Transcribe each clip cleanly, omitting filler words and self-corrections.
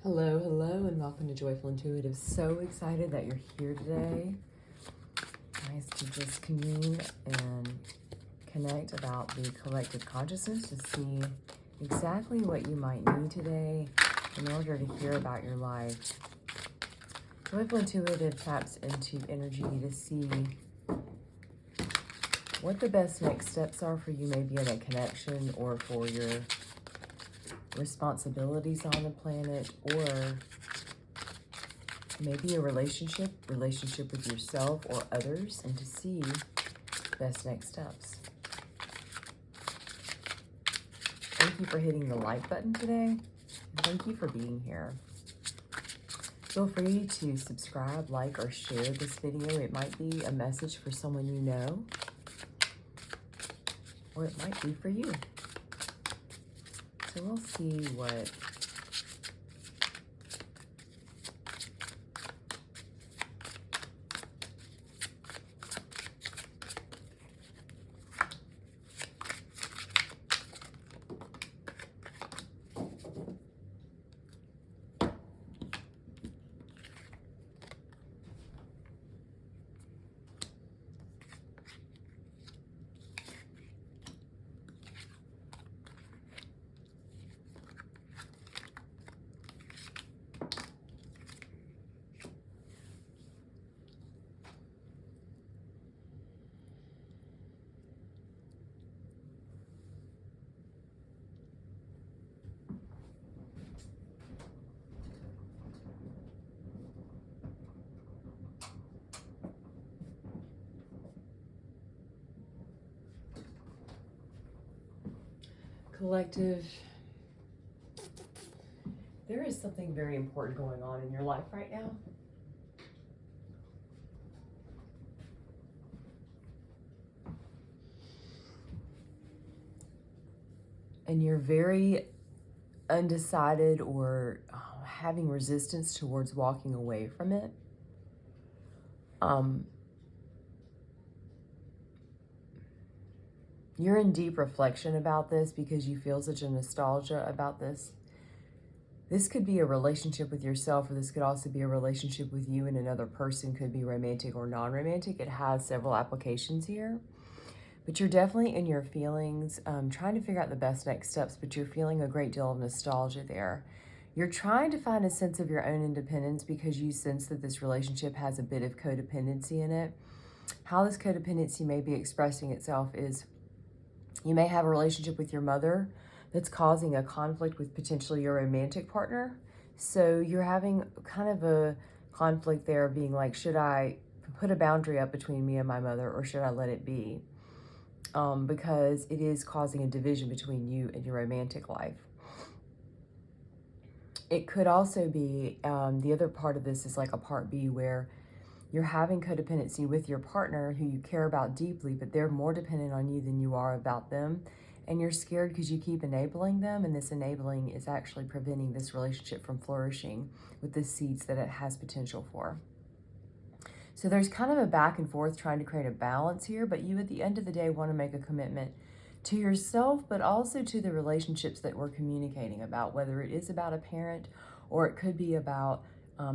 Hello, hello, and welcome to Joyful Intuitive. So excited that you're here today. Nice to just commune and connect about the collective consciousness to see exactly what you might need today in order to hear about your life. Joyful Intuitive taps into energy to see what the best next steps are for you, maybe in a connection or for your responsibilities on the planet, or maybe a relationship with yourself or others, and to see best next steps. Thank you for hitting the like button today. And thank you for being here. Feel free to subscribe, like, or share this video. It might be a message for someone you know, or it might be for you. So we'll see what collective. There is something very important going on in your life right now. And you're very undecided or having resistance towards walking away from it. You're in deep reflection about this because you feel such a nostalgia about this. This could be a relationship with yourself, or this could also be a relationship with you and another person. Could be romantic or non-romantic. It has several applications here. But you're definitely in your feelings, trying to figure out the best next steps, but you're feeling a great deal of nostalgia there. You're trying to find a sense of your own independence because you sense that this relationship has a bit of codependency in it. How this codependency may be expressing itself is you may have a relationship with your mother that's causing a conflict with potentially your romantic partner. So you're having kind of a conflict there, being like, should I put a boundary up between me and my mother, or should I let it be? Because it is causing a division between you and your romantic life. It could also be, the other part of this is like a part B, where you're having codependency with your partner who you care about deeply, but they're more dependent on you than you are about them. And you're scared because you keep enabling them, and this enabling is actually preventing this relationship from flourishing with the seeds that it has potential for. So there's kind of a back and forth trying to create a balance here, but you at the end of the day want to make a commitment to yourself, but also to the relationships that we're communicating about, whether it is about a parent or it could be about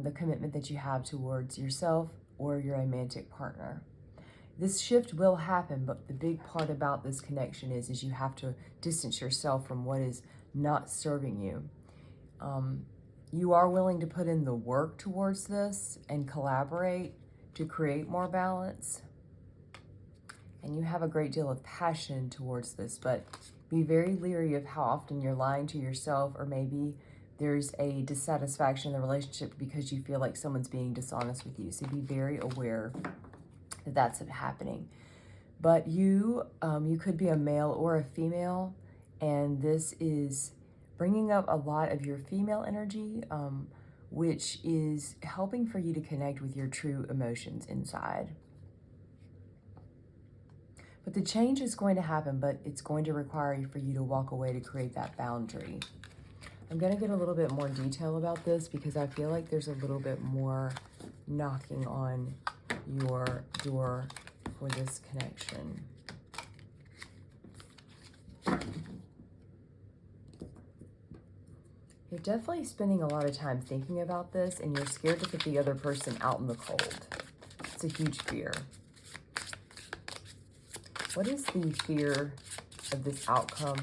the commitment that you have towards yourself or your romantic partner. This shift will happen, but the big part about this connection is you have to distance yourself from what is not serving you. You are willing to put in the work towards this and collaborate to create more balance. And you have a great deal of passion towards this, but be very leery of how often you're lying to yourself, or maybe there's a dissatisfaction in the relationship because you feel like someone's being dishonest with you. So be very aware that that's happening. But you could be a male or a female, and this is bringing up a lot of your female energy, which is helping for you to connect with your true emotions inside. But the change is going to happen, but it's going to require for you to walk away to create that boundary. I'm going to get a little bit more detail about this because I feel like there's a little bit more knocking on your door for this connection. You're definitely spending a lot of time thinking about this, and you're scared to put the other person out in the cold. It's a huge fear. What is the fear of this outcome?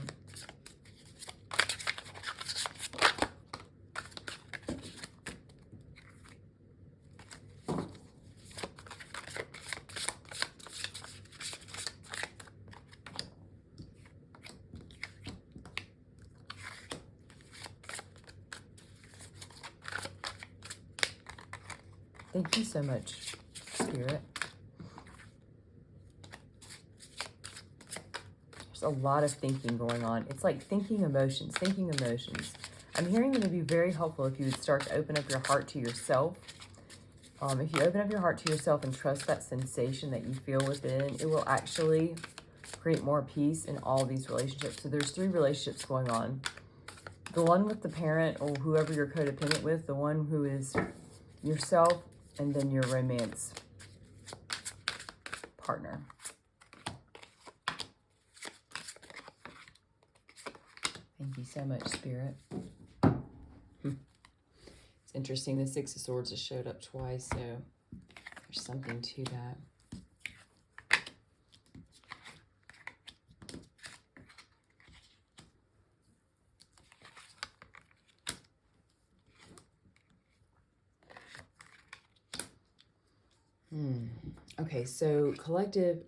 Thank you so much, Spirit. There's a lot of thinking going on. It's like thinking emotions, thinking emotions. I'm hearing that it'd be very helpful if you would start to open up your heart to yourself. If you open up your heart to yourself and trust that sensation that you feel within, it will actually create more peace in all these relationships. So there's 3 relationships going on. The one with the parent or whoever you're codependent with, the one who is yourself, and then your romance partner. Thank you so much, Spirit. It's interesting, the 6 of Swords has showed up twice, so there's something to that. Okay, so collective.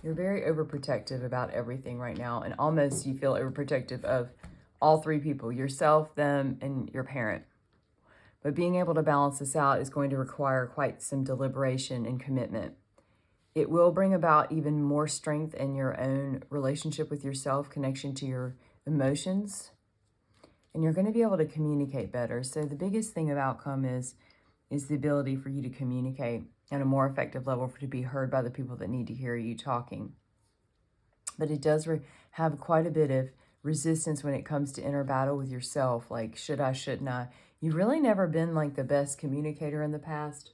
You're very overprotective about everything right now, and almost you feel overprotective of all 3 people, yourself, them, and your parent. But being able to balance this out is going to require quite some deliberation and commitment. It will bring about even more strength in your own relationship with yourself, connection to your emotions, and you're going to be able to communicate better. So the biggest thing of outcome is the ability for you to communicate at a more effective level, to be heard by the people that need to hear you talking. But it does have quite a bit of resistance when it comes to inner battle with yourself, like should I, shouldn't I? You've really never been like the best communicator in the past.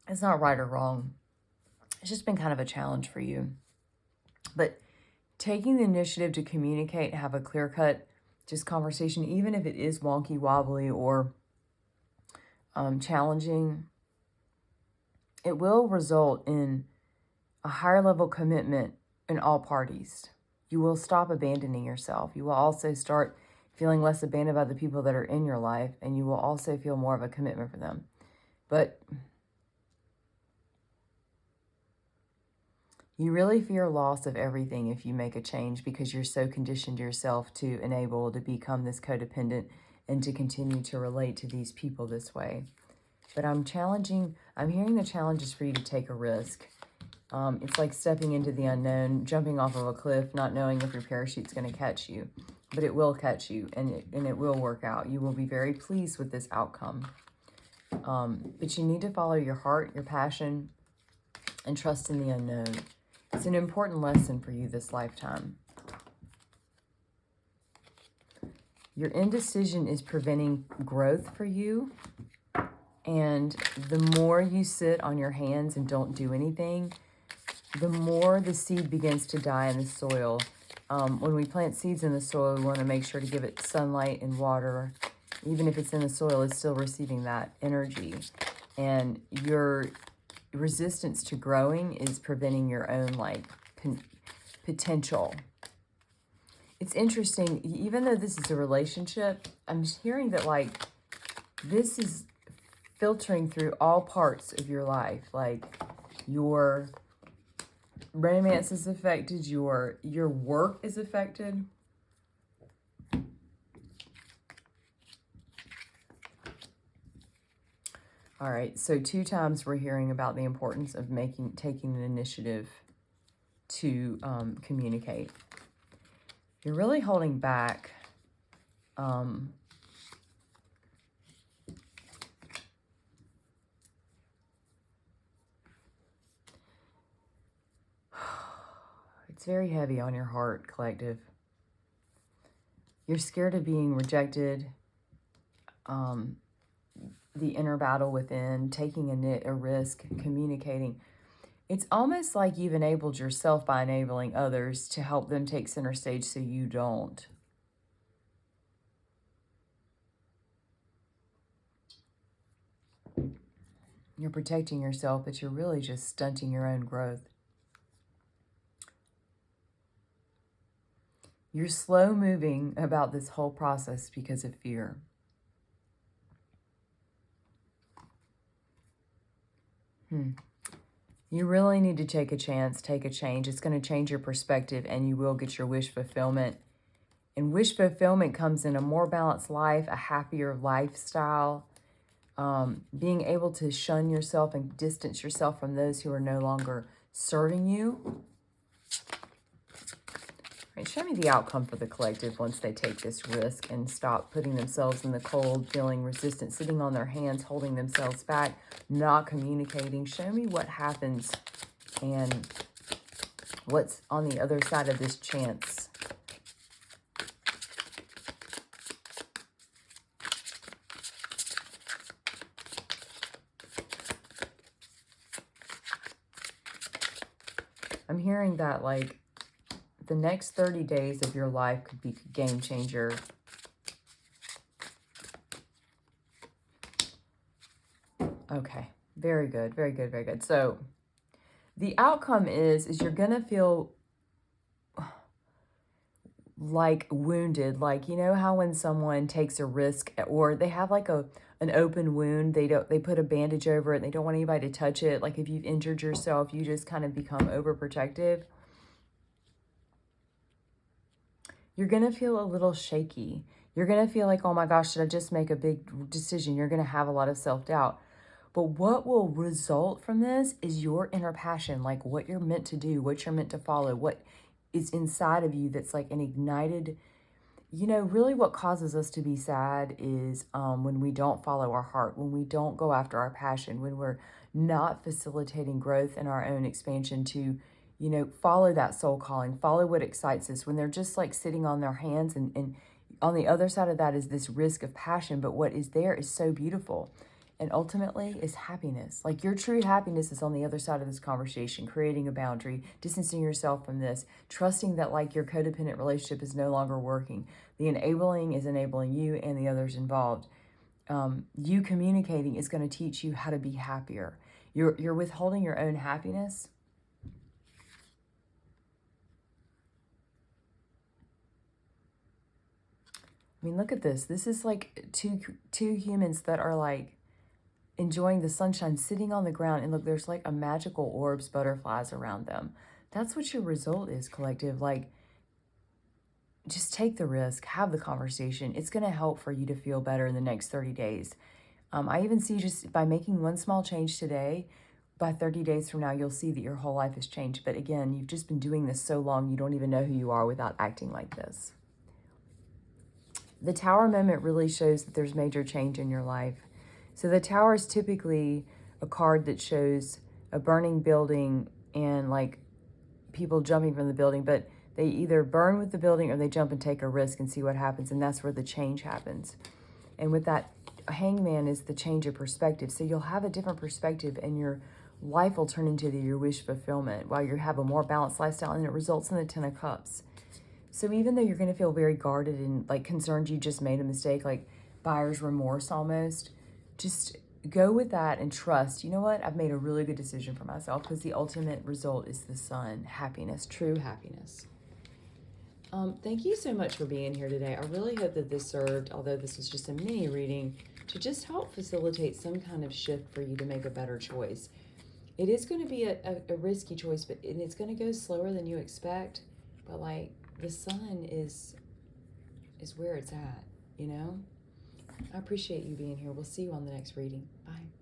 It's not right or wrong. It's just been kind of a challenge for you. But taking the initiative to communicate, have a clear-cut just conversation, even if it is wonky, wobbly, or challenging, it will result in a higher level commitment in all parties. You will stop abandoning yourself. You will also start feeling less abandoned by the people that are in your life, and you will also feel more of a commitment for them. But you really fear loss of everything if you make a change, because you're so conditioned yourself to enable to become this codependent and to continue to relate to these people this way. But I'm hearing the challenge is for you to take a risk. It's like stepping into the unknown, jumping off of a cliff, not knowing if your parachute's going to catch you. But it will catch you, and it will work out. You will be very pleased with this outcome. But you need to follow your heart, your passion, and trust in the unknown. It's an important lesson for you this lifetime. Your indecision is preventing growth for you. And the more you sit on your hands and don't do anything, the more the seed begins to die in the soil. When we plant seeds in the soil, we want to make sure to give it sunlight and water. Even if it's in the soil, it's still receiving that energy. And your resistance to growing is preventing your own potential. It's interesting, even though this is a relationship, I'm hearing that this is filtering through all parts of your life. Like your romance is affected, your work is affected. All right, so 2 times we're hearing about the importance of taking an initiative to communicate. You're really holding back. It's very heavy on your heart, collective. You're scared of being rejected. The inner battle within, taking a risk, communicating. It's almost like you've enabled yourself by enabling others to help them take center stage so you don't. You're protecting yourself, but you're really just stunting your own growth. You're slow moving about this whole process because of fear. You really need to take a chance, take a change. It's going to change your perspective, and you will get your wish fulfillment. And wish fulfillment comes in a more balanced life, a happier lifestyle, being able to shun yourself and distance yourself from those who are no longer serving you. Right, show me the outcome for the collective once they take this risk and stop putting themselves in the cold, feeling resistant, sitting on their hands, holding themselves back, not communicating. Show me what happens and what's on the other side of this chance. I'm hearing that, like, the next 30 days of your life could be a game changer. Okay, very good, very good, very good. So the outcome is you're going to feel like wounded. Like, you know how when someone takes a risk or they have like an open wound, they put a bandage over it and they don't want anybody to touch it. Like if you've injured yourself, you just kind of become overprotective. You're going to feel a little shaky. You're going to feel like, oh my gosh, did I just make a big decision? You're going to have a lot of self-doubt. But what will result from this is your inner passion, like what you're meant to do, what you're meant to follow, what is inside of you that's like an ignited, you know, really what causes us to be sad is when we don't follow our heart, when we don't go after our passion, when we're not facilitating growth and our own expansion to, you know, follow that soul calling, follow what excites us, when they're just like sitting on their hands and on the other side of that is this risk of passion, but what is there is so beautiful. And ultimately is happiness. Like your true happiness is on the other side of this conversation, creating a boundary, distancing yourself from this, trusting that like your codependent relationship is no longer working. The enabling is enabling you and the others involved. You communicating is going to teach you how to be happier. You're withholding your own happiness. I mean, look at this. This is like two humans that are like enjoying the sunshine, sitting on the ground, and look, there's like a magical orbs, butterflies around them. That's what your result is, collective. Like, just take the risk, have the conversation. It's going to help for you to feel better in the next 30 days. I even see just by making one small change today, by 30 days from now, you'll see that your whole life has changed. But again, you've just been doing this so long, you don't even know who you are without acting like this. The Tower moment really shows that there's major change in your life. So the Tower is typically a card that shows a burning building and like people jumping from the building, but they either burn with the building or they jump and take a risk and see what happens. And that's where the change happens. And with that, Hangman is the change of perspective. So you'll have a different perspective and your life will turn into your wish fulfillment while you have a more balanced lifestyle, and it results in the 10 of Cups. So even though you're going to feel very guarded and like concerned you just made a mistake, like buyer's remorse almost, just go with that and trust, you know what, I've made a really good decision for myself, because the ultimate result is the sun, happiness, true happiness. Thank you so much for being here today. I really hope that this served, although this was just a mini reading, to just help facilitate some kind of shift for you to make a better choice. It is going to be a risky choice, but it's going to go slower than you expect, but like the sun is where it's at, you know? I appreciate you being here. We'll see you on the next reading. Bye.